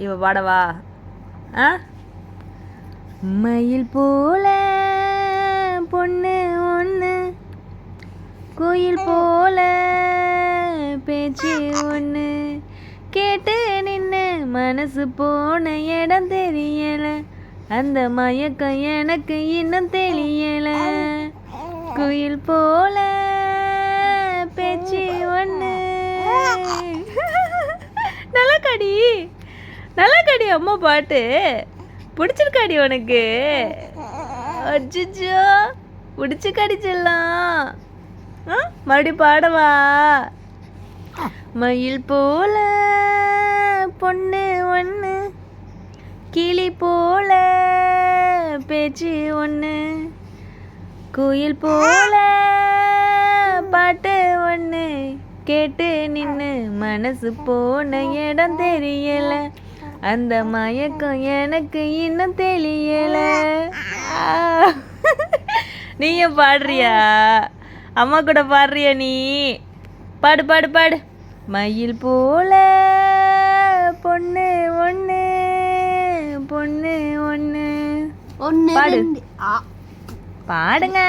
இவ பாடவா? ஆ, மயில் போல பொண்ணு ஒன்று, கோயில் போல பேச்சு ஒன்று, கேட்டு நின்று மனசு போன இடம் தெரியல, அந்த மயக்கம் எனக்கு இன்னும் தெரியல. குயில் போல பேச்சு ஒன்று. நல்லா கடி அம்மா பாட்டு பிடிச்சிருக்காடி உனக்கு? அச்சோ, பிடிச்சி கடிச்சிடலாம். மறுபடியும் பாடவா? மயில் போல பொண்ணு ஒன்று, கிளி போல பேச்சு ஒன்று, குயில் போல பாட்டு ஒன்று, கேட்டு நின்று மனசு போன இடம் தெரியல, அந்த மயக்கம் எனக்கு இன்னும் தெரியல. நீயும் பாடுறியா? அம்மா கூட பாடுறியா நீ? பாடு பாடு பாடு. மயில் போல பொண்ணு ஒன்று, பொண்ணு ஒன்று. பாடு, பாடுங்க.